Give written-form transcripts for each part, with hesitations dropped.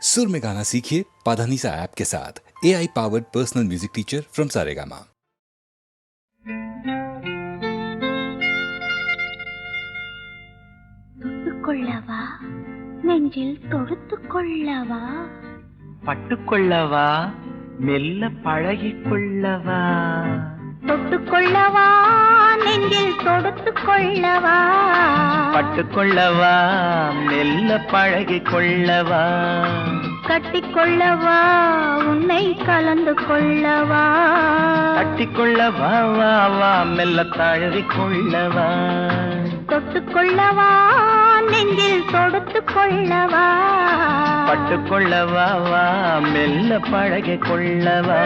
सुर में गाना सीखिए पाधानीसा ऐप के साथ। AI powered personal music teacher from Saregama. தொட்டுக்கொள்ளவா நெஞ்சில் தொடுத்துக்கொள்ளவா பட்டுக்கொள்ளவா மெல்ல பழகிக்கொள்ளவா தொட்டுக்கொள்ளவா நெஞ்சில் தொடுத்துக்கொள்ளவா பட்டுக்கொள்ளவா மெல்ல பழகிக்கொள்ளவா கட்டிக்கொள்ளவா உன்னை கலந்து கொள்ளவா கட்டிக்கொள்ளவா வா வா மெல்ல தழுவிக்கொள்ளவா தொட்டுக்கொள்ளவா நெஞ்சில் தொடுத்துக்கொள்ளவா பட்டுக்கொள்ளவா வா மெல்ல பழகிக்கொள்ளவா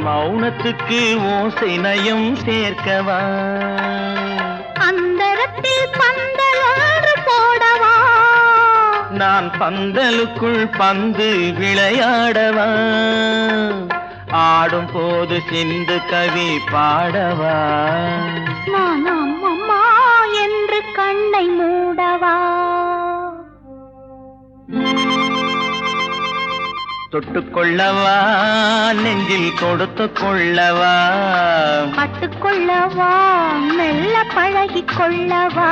மௌனத்துக்கு ஓசை நயம் சேர்க்கவா அந்தரத்தில் பந்தல் ஒன்று போடவா நான் பந்தலுக்குள் பந்து விளையாடவா ஆடும் போது சிந்து கவி பாடவா நான் அம்மா என்று கண்ணை மூடவா தொட்டுக்கொள்ளவா நெஞ்சில் கொடுத்து கொள்ளவா பட்டுக்கொள்ளவா மெல்ல பழகிக்கொள்ளவா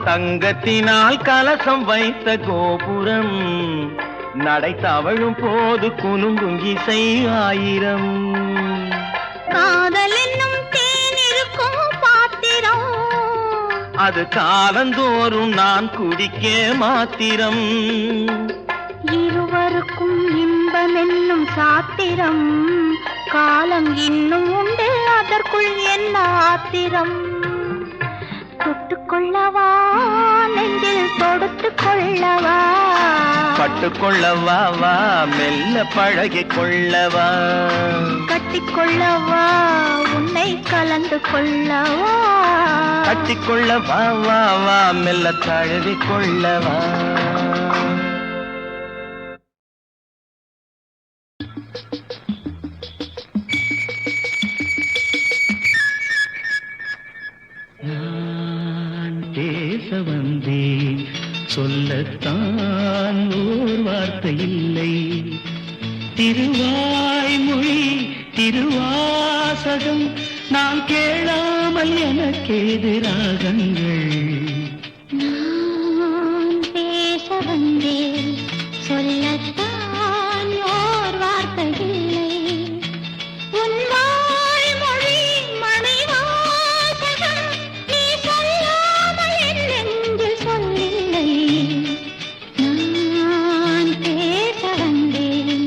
தங்கத்தினால் கலசம் வைத்த கோபுரம் நடை தவழும் போது குலுங்கும் இசை ஆயிரம் காதல் என்னும் தேனிருக்கும் பாத்திரம் அது காலந்தோறும் நான் குடிக்க மாத்திரம் இருவருக்கும் இன்பம் என்னும் சாத்திரம் காலம் இன்னும் உண்டு அதற்குள் என்ன ஆத்திரம் தொட்டுக்கொள்ளவா நெஞ்சில் தொடுத்துக்கொள்ளவா பட்டுக்கொள்ளவா வா மெல்ல பழகிக்கொள்ளவா கட்டிக்கொள்ளவா உன்னை கலந்து கொள்ளவா கட்டிக்கொள்ளவா வா வா மெல்ல தழுவிக்கொள்ளவா பேச வந்தேன் சொல்லத்தான் ஓர் வார்த்தை இல்லை திருவாய்மொழி திருவாசகம் நான் கேளாமல் எனக்கேது ராகங்கள் நான் பேச வந்தேன் சொல்லத்தான் ஓர் வார்த்தை இல்லை உன் வாய்மொழி மணிவாசகம் நீ சொல்லாமல் என் நெஞ்சில் சொல்லில்லை நான் பேச வந்தேன்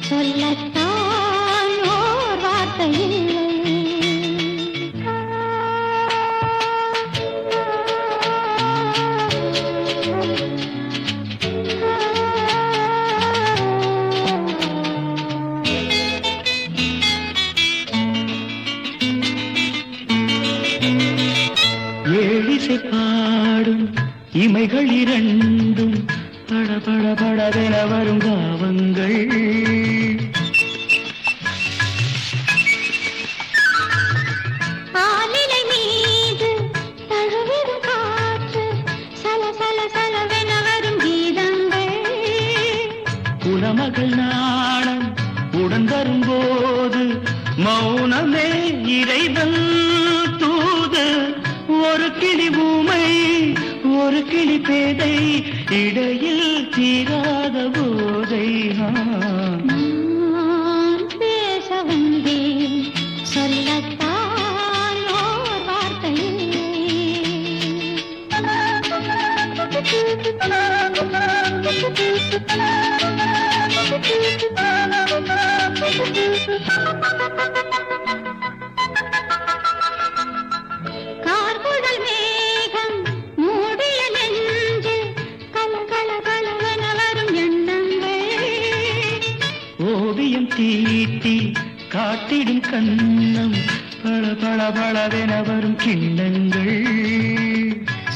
சொல்லத்தான் ஓர் வார்த்தை இல்லை ஏழிசை பாடும் இமைகள் இரண்டும் பட பட படவென வரும் காவங்கள் ஆலிலை மீது தழுவிடும் காற்று சல சல சலவென வரும் கீதங்கள் குலமகள் நாணம் உடன் வரும்போது மௌனமே இறைவன் தூது ஒரு கிளி பூமை ஒரு கிளி பேதை இடையில் தீராத போதை நான் பேச வந்தேன் சொல்லத்தான் ஓர் வார்த்தை கார்குழல் மேகம் மூடிய நெஞ்சில் கல கல கலவென வரும் எண்ணங்கள். ஓவியம் தீட்டி காட்டிடும் கண்ணம் பள பள பளவென வரும் கிண்ணங்கள்.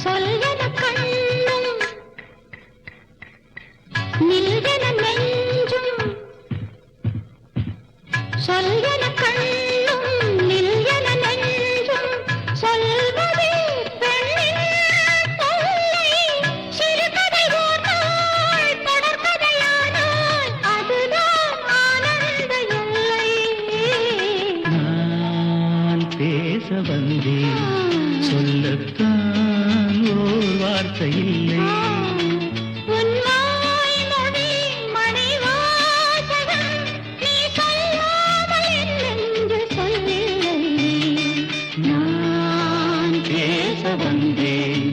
சொல்வன கண்ணும் நில்வன நெஞ்சும், சொல்வன கண்ணும் நில்வன நெஞ்சும், சொல்வதே பெண்ணின் தொல்லை. சிறுகதை ஓர் நாள் தொடர்கதையானால் அதுதான் ஆனந்த எல்லை. நான் பேச வந்தேன், சொல்லத்தான் ஓர் வார்த்தை இல்லை. உன் வாய்மொழி மணிவாசகம், நீ சொல்லாமல் என் நெஞ்சு சொல்லில்லை. நான் பேச வந்தேன்,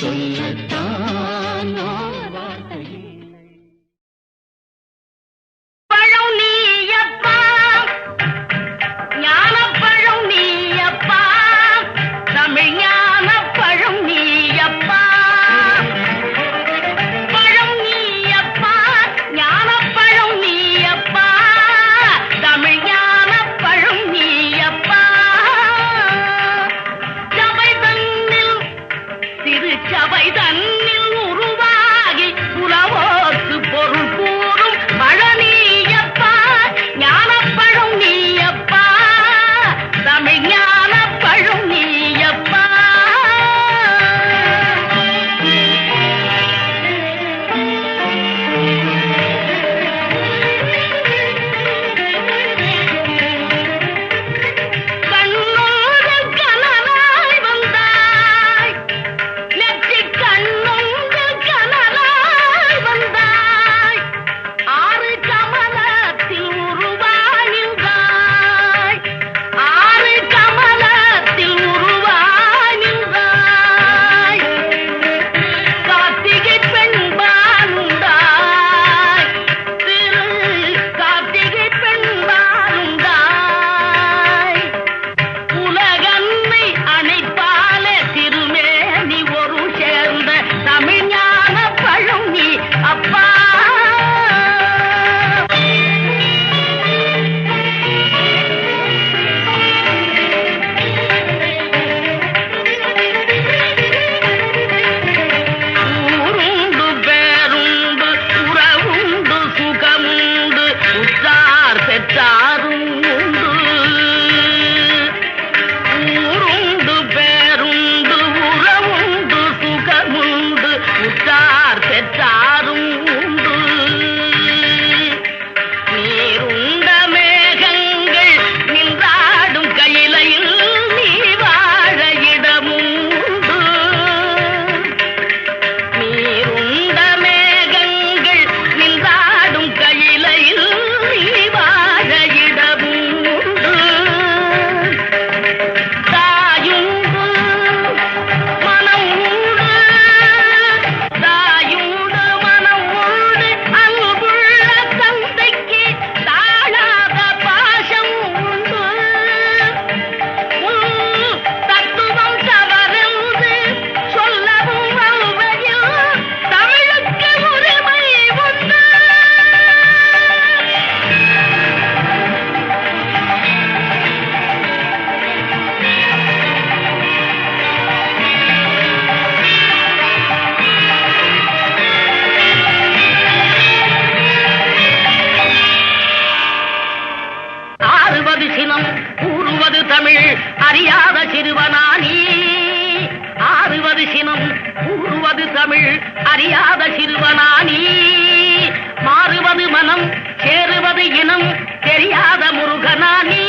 சொல்லத்தான் ஓர் வார்த்தை இல்லை. பழம் நீயப்பா, ஞானப்பழம் நீயப்பா, தமிழ் ஞானப்பழம் நீயப்பா. பழம் நீயப்பா, ஞானப்பழம் நீயப்பா, தமிழ் ஞானப்பழம் நீயப்பா. சபை தன்னில், திருச்சபை தன்னில் உருவாகி உலவோர்க்கு பொருள் கூறும் பழனியப்பா, ஞானப்பழம் நீயப்பா, தமிழ் ஞானப்பழம் நீயப்பா. கண்ணோடு கனலாய் வந்தாய், நெற்றிக் கண்ணொன்று கனலாய் வந்தாய், ஆறு கமலத்தில் உருவாய் நின்றாய், ஆறு கமலத்தில் உருவாய் நின்றாய். கார்த்திகை பெண்பாலுண்டாய், திரு கார்த்திகை பெண்பாலுண்டாய். உலகன்னை அணைப்பால திருமேனி ஒரு சேர்ந்த தமிழ் ஞானப்பழம் நீ அப்பா. ஊருண்டு பேருண்டு உறவுண்டு சுகமுண்டு உற்றார் பெற்றாரும் உண்டு. ஊருண்டு பேருண்டு உறவுண்டு சுகமுண்டு உற்றார் பெற்றாரும் உண்டு. நீருண்ட மேகங்கள் நின்றாடும் கையிலையில் நீ வாழ இடமும் உண்டு. நீருண்ட மேகங்கள் நின்றாடும் கையிலையில் நீ வாழ இடமும் உண்டு. தாயுண்டு மனம் உண்டு, தாயுண்டு மனம் உண்டு, அன்புள்ள தந்தைக்கு தாழாத பாசம் உண்டு. தத்துவம் தவறென்று சொல்லவும் அல்வையில் தமிழுக்கு உரிமை உண்டு. ஆறுவது சினம், கூறுவது தமிழ், அறியாத சிறுவனானி. ஆறுவது சினம், கூறுவது தமிழ், அறியாத சிறுவனானி. மாறுவது மனம், சேருவது இனம், தெரியாத முருகனானி.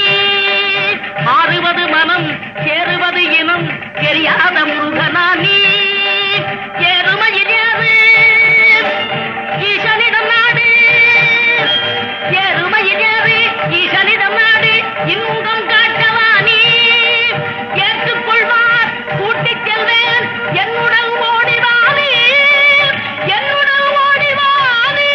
மாறுவது மனம், சேருவது இனம், தெரியாத முருகனானி. எருமையில் ஏறு, ஈசனிடம் நாடு. எருமையில் ஏறு, ஈசனிடம் நாடு, இன்பம் காட்டவானி. ஏற்றுக்கொள்வார், கூட்டிச் செல்வேன், என்னுடன் ஓடிவானி, என்னுடன் ஓடிவானி.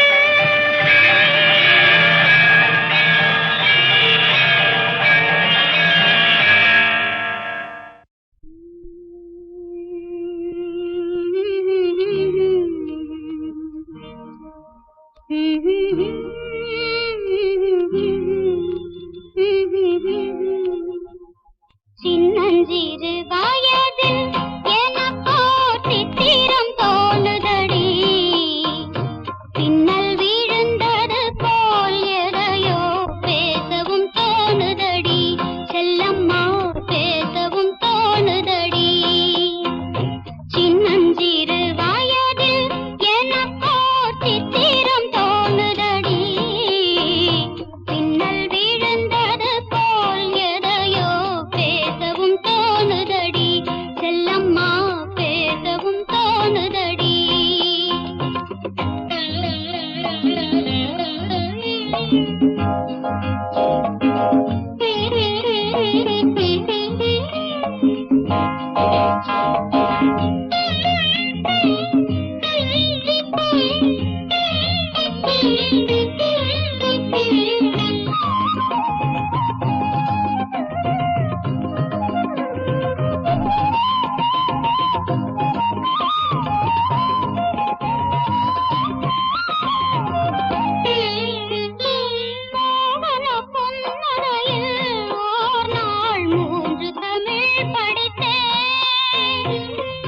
மோகன பொன்னரையில் ஓர் நாள் 3 தமிழ் படித்தேன்.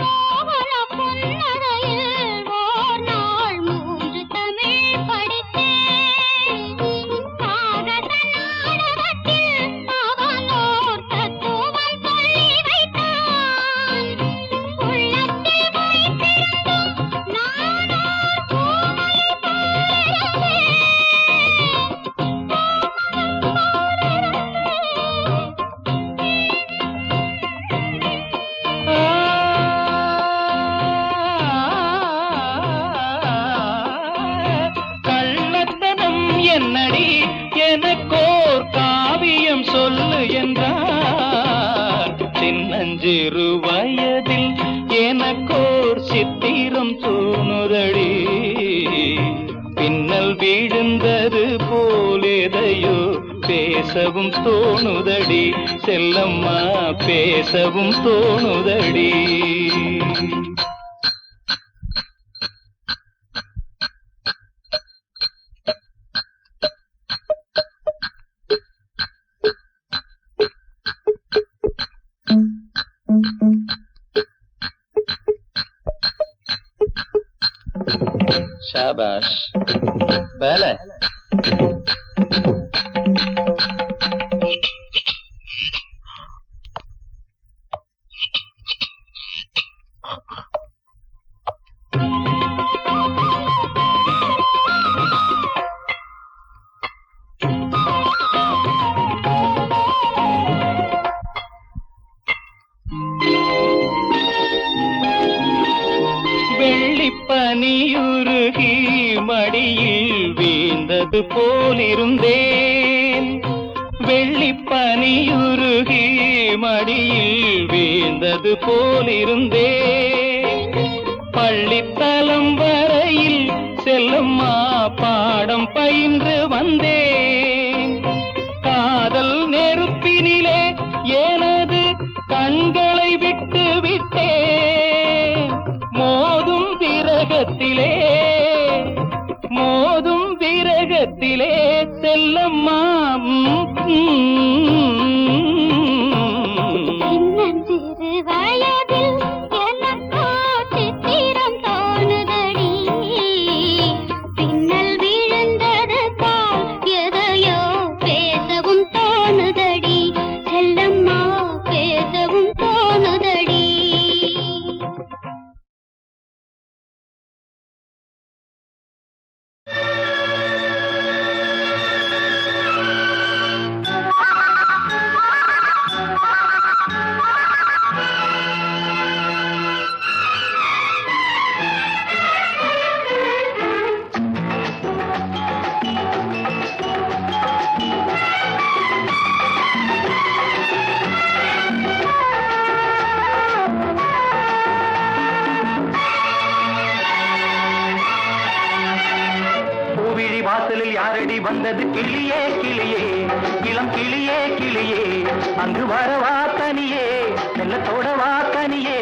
மோகன பொன்னரையில் ஓர் நாள் 3 தமிழ் படித்தேன். காகத நாடகத்தில் அவனோர் தத்துவம் சொல்லி வைத்தான். உள்ளத்தில் வைத்திருந்தும் நானோர் பூமலை போலிருந்தேன். கள்ளத்தனம் என்னடி எனக்கோர் காவியம் சொல்லு என்றார். சின்னஞ்சிறு வயதில் எனக்கோர் சித்திரம் தோணுதடி. பின்னல் விழுந்தது போலேதையோ பேசவும் தோணுதடி. செல்லம்மா பேசவும் தோணுதடி. ஷாபாஷ் வேலை. வெள்ளிப்பனியுருகி மடியில் வீழ்ந்தது போலிருந்தேன். வெள்ளிப்பனியுருகி மடியில் வீழ்ந்தது போலிருந்தேன். பள்ளித்தலம் வரையில் செல்லம்மா பாடம் பயின்று வந்தேன். காதல் நெருப்பினிலே எனது கண்களை விட்டு விட்டேன். மோதும் விரகத்திலே செல்லம்மா. சின்னஞ்சிறு வயதில் எனக்கோ சித்திரம் தோணுதடி. பின்னல் விழுந்தது போல் எதையோ பேசவும் தோணுதடி. செல்லம்மா பேசவும் தோணுதடி. பூவிழி வாசலில் யாரடி வந்தது? கிளியே கிளியே, இளம் கிளியே கிளியே, அங்கு வரவா தனியே, மெல்லத்தோட வா தனியே.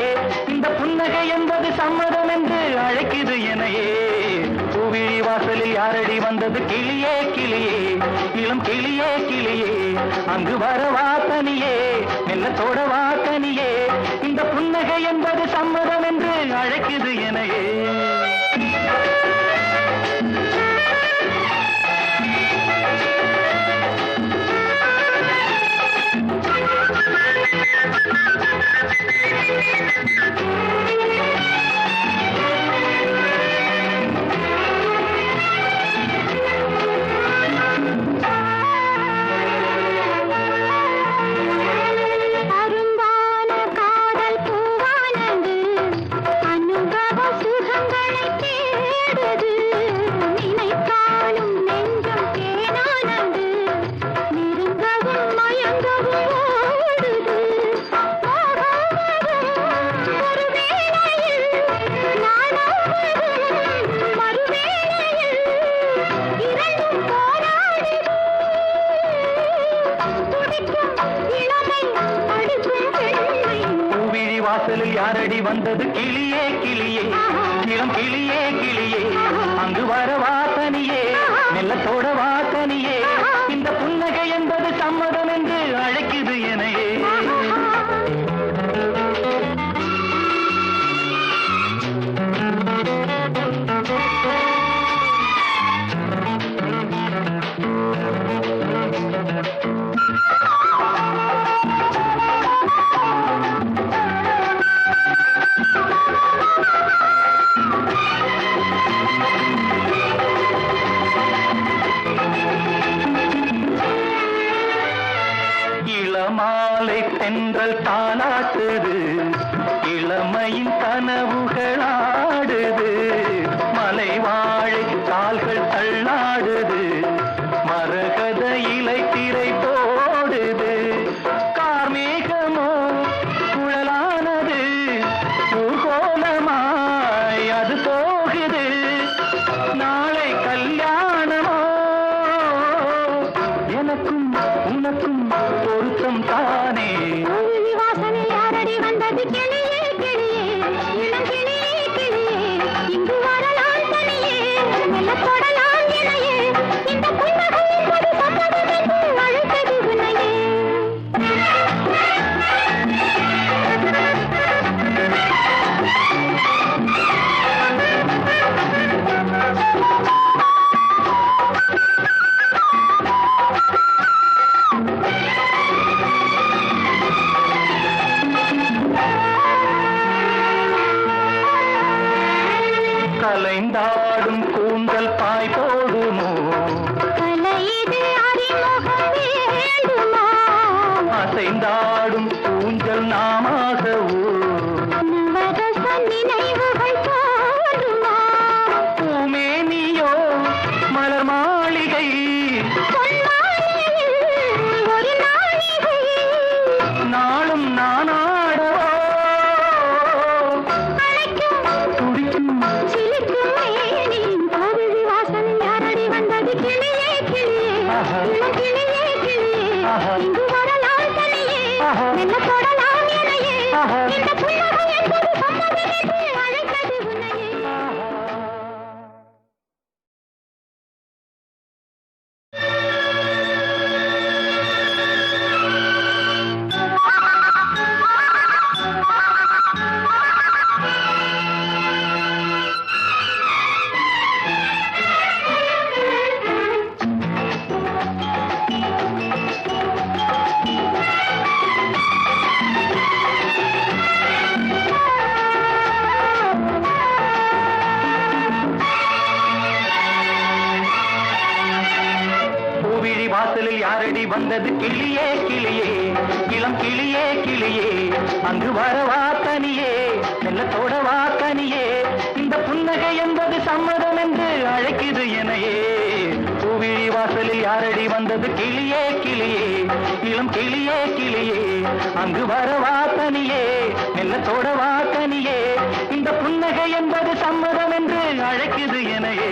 இந்த புன்னகை என்பது சம்மதம் என்று அழைக்குது எனையே. பூவிழி வாசலில் யாரடி வந்தது? கிளியே கிளியே, இளம் கிளியே கிளியே, அங்கு வரவா தனியே, மெல்லத்தோட வா தனியே. இந்த புன்னகை என்பது சம்மதம் என்று அழைக்குது எனையே. அரும்பான காதல் பூவானது அனுபவ சுக வாசலில் யாரடி வந்தது கிளியே கிளியே இளம் கிளியே கிளியே அங்கு வர வாசனியே மெல்லத்தோட வாசனியே இந்த புன்னகை என்பது சம்மதம் என்று அழைக்குது எனையே இளமாலை தென்றல் தாலாட்டுது இளமையின் கனவுகளாடுது மலை வாழை கால்கள் தள்ளாடுது மரகத இலை திரை போடுது கார்மேகமோ குழலானது ஊர்கோலமாய் அது போகுது நாளை கல்யாணமோ எனக்கும் உனக்கும் பொருத்தம் தானே வாசனை யாரடி வந்தது கிளியே கிளியே இளம் கிளியே கிளியே இங்கு வரலாம் தனியே மெல்ல தொடலாம் இணையே இந்த புன்னகை என்பது சம்மதம் என்று அழைத்தது உன்னையே கலைந்தாடும் கூந்தல் பாய் போடுமோ கலையிது அறிமுகம் வேண்டுமா அசைந்தாடும் ஊஞ்சல் நாமாகவோ நவரச நினைவுகள் தோன்றுமா பூமேனியோ மலர் மாளிகை பொன்மாலையில் ஒரு நாளிகை நாளும் நானாடவோ அழைக்கும் துடிக்கும் சிலிக்கும் மேனின் கோவில் வாசனை யாரடி வந்தது கிளியே கிளியே இளம் கிளியே கிளியே இங்கு வரலாம் தனியே மெல்ல தொடலாம் இணையே இந்த புன்னகை என்பது சம்மதம் என்று அழைத்தது உன்னையே பூவிழி வாசலில் யாரடி வந்தது கிளியே கிளியே இளம் கிளியே கிளியே அங்கு வர வாசனியே மெல்லத்தோட வாசனியே இந்த புன்னகை என்பது சம்மதம் என்று அழைக்குது எனையே பூவிழி வாசலில் யாரடி வந்தது கிளியே கிளியே இளம் கிளியே கிளியே அங்கு வர வாசனியே மெல்லத்தோட வாசனியே இந்த புன்னகை என்பது சம்மதம் என்று அழைக்குது எனையே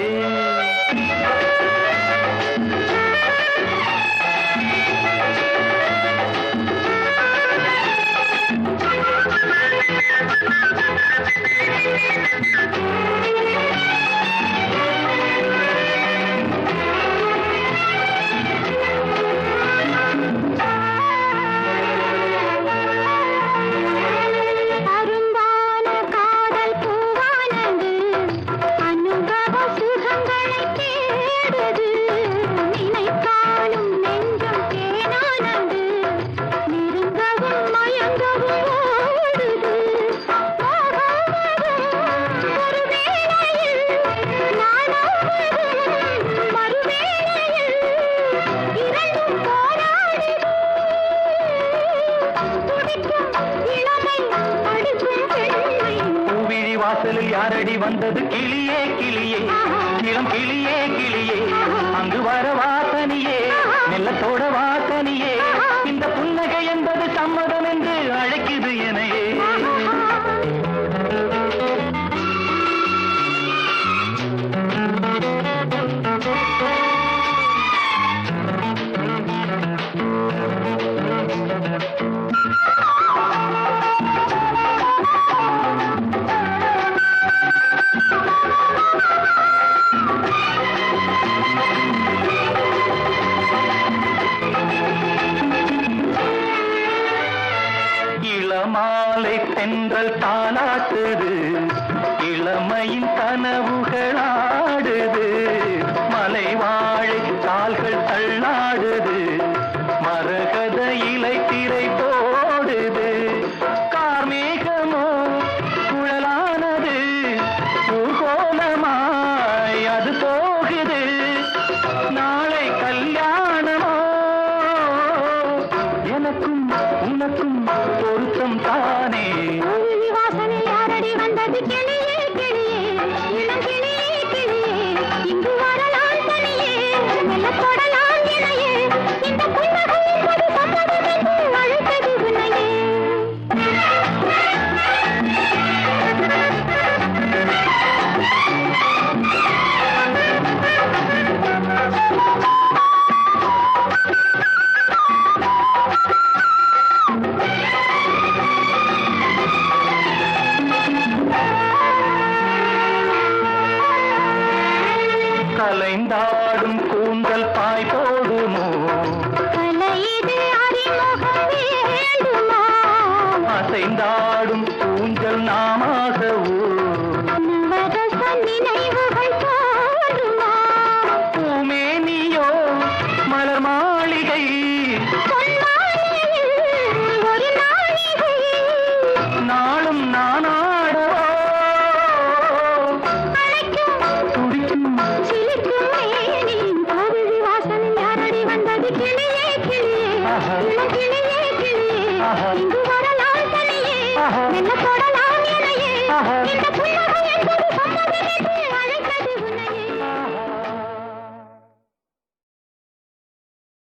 அரும்பான காதல் பூவானது அனுபவ சுகங்களைத் தேடுது நினைத்தாலும் நெஞ்சம் தேனானது நெருங்கவும் மயங்கவும் ஓடுது போகாமலும் ஒரு வேளையில் நானாவதும் மறுவேளையில் இரண்டும் போராடுது துடிக்கும் இளமை அடுக்கும் பெண்மை பூவிழி வாசலில் யாரடி வந்தது கிளியே கிளியே இளம் கிளியே கிளியே அங்கு வர வாசனியே மெல்லத்தோட வாசனியே இந்த புன்னகை என்பது சம்மதம் என்று அழைக்குது எனையே தென்றல் தாலாட்டுது இளமையின் கனவுகளாடுது மலை வாழை கால்கள் தள்ளாடுது மரகத இலை திரை போடுது கார்மேகமோ குழலானது ஊர்கோலமாய் அது போகுது நாளை கல்யாணமோ எனக்கும் உனக்கும் பொருத்தம் தானே பூவிழி வாசனை யாரடி வந்தது கிளியே கிளியே இளம் கிளியே கிளியே இங்கு வரலாம் தனியே மெல்ல தொடலாம் இணையே இந்த புன்னகையில் ஒரு சம்மதமென்று அழைத்தது உன்னையே கலைந்தாடும் கூந்தல் பாய் போடுமோ கலையிது அறிமுகம் வேண்டுமா அசைந்தாடும் ஊஞ்சல் நாமாகவோ நவரச நினைவுகள் தோன்றுமா பூமேனியோ மலர் மாளிகை பொன்மாலையில் ஒரு நாளிகை நாளும் நானாடவோ அழைக்கும் துடிக்கும் சிலிர்க்கும் மேனியின் பூவிழி வாசனை யாரடி வந்தது கிளியே கிளியே ஆஹா. இளம் கிளியே கிளியே ஆஹா. இங்கு வரலாம் தனியே ஆஹா. மெல்ல